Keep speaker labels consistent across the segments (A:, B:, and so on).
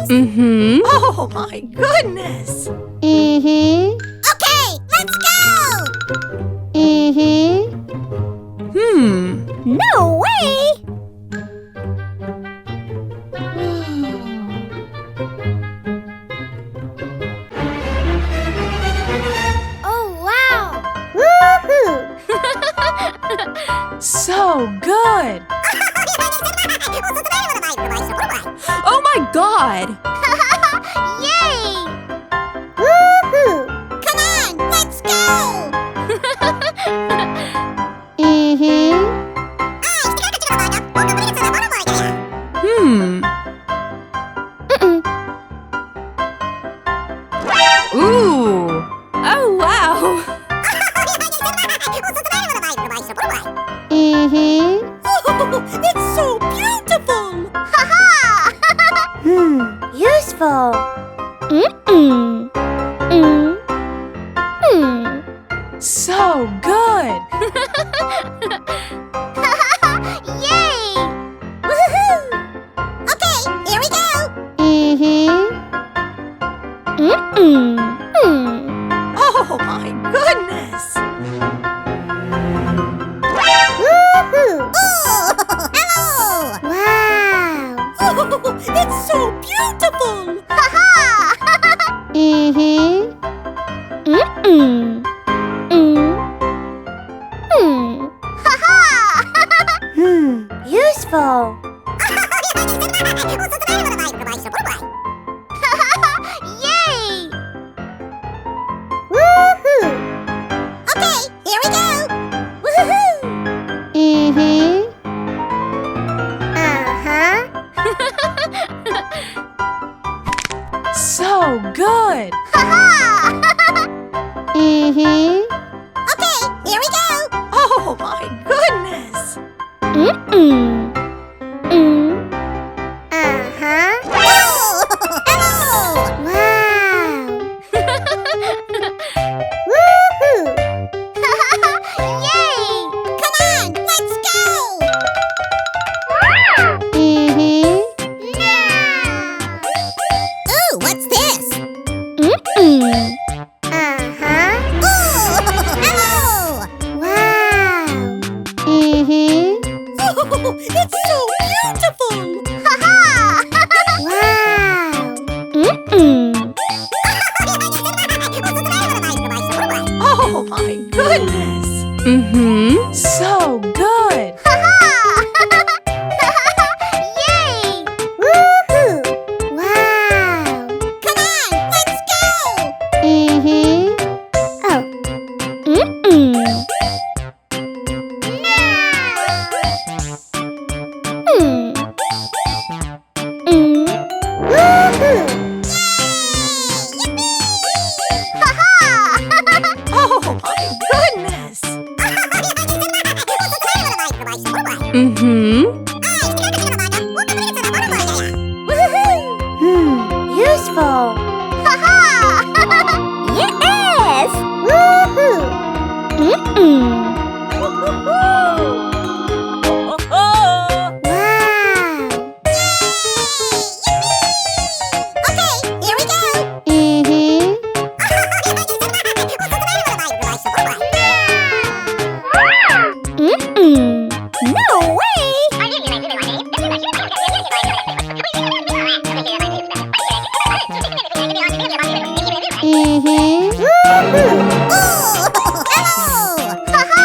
A: Mm-hmm.
B: Oh my goodness!
A: Mm-hmm.
C: Okay, let's go!
A: Mm-hmm.
C: No way! Oh, wow! Woohoo!
B: So good! Oh my god!
C: Yay! Woohoo! Come on, let's go!
A: Mm-hmm.
B: Ooh! Oh wow!
A: Mm-hmm.
B: Oh, it's so beautiful!
C: Haha! Useful.
A: Mm-mm.
B: So good!
C: Yay! Woohoo! Okay, here we go!
A: Mm-hmm.
B: Oh my goodness!
C: Woohoo! Oh, hello! Wow!
B: Oh, it's so beautiful!
C: Haha!
A: Mm-hmm.
C: Haha! Useful. Yay! Woohoo! Okay, here we go! Woohoo!
A: Mm-hmm.
C: Uh-huh.
B: So good!
C: Haha!
A: Mm-hmm.
C: Okay, here we go!
B: Oh my goodness!
C: Uh-huh. Oh, hello! Wow! Woohoo! Yay! Come on, let's go!
A: Mm-hmm.
C: Ooh, what's this? Uh-huh. Ooh, hello! Wow!
A: Mm-hmm.
B: Oh, it's so beautiful!
C: Haha! Wow!
B: Oh my goodness!
A: Mm-hmm.
B: So good!
C: Yay! Woohoo! Wow! Come on, let's go!
A: Mm-hmm.
C: Oh. Woohoo! Haha!
B: Oh my goodness!
A: Mm-hmm.
C: Useful. Haha! Yes! Woohoo! Wow! Okay, here we go.
A: Mm-hmm.
C: No way!
A: Mm-hmm.
C: Woohoo! Oh, hello! Haha!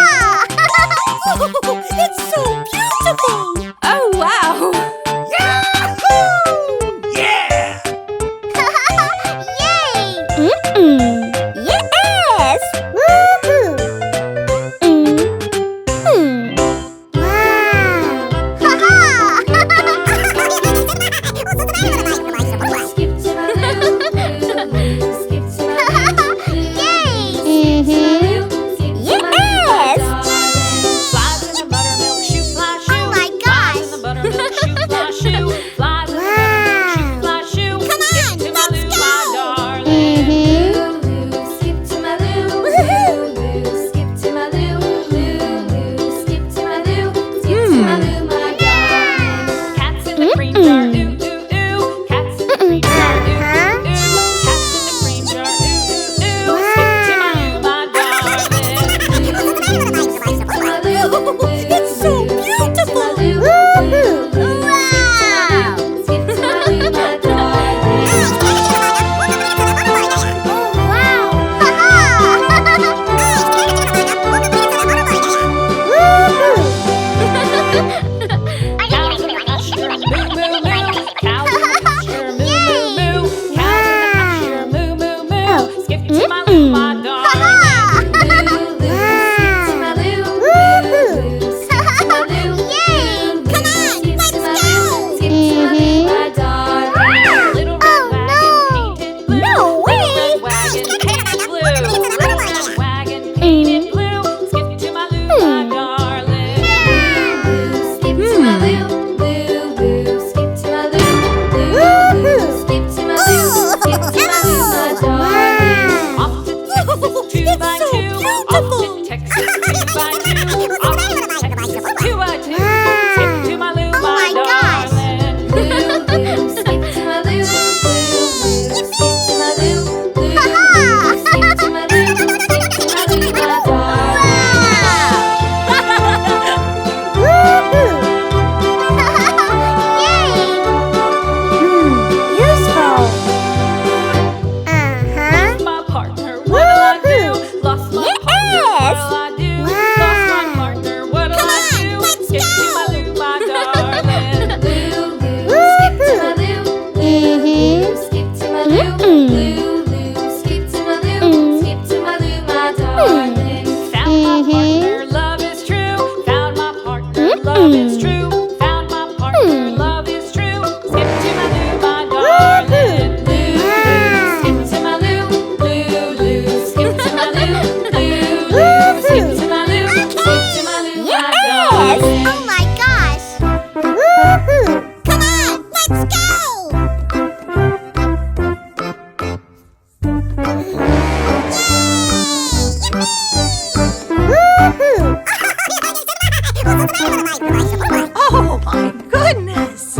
B: goodness!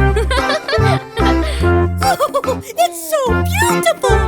B: Oh, it's so beautiful!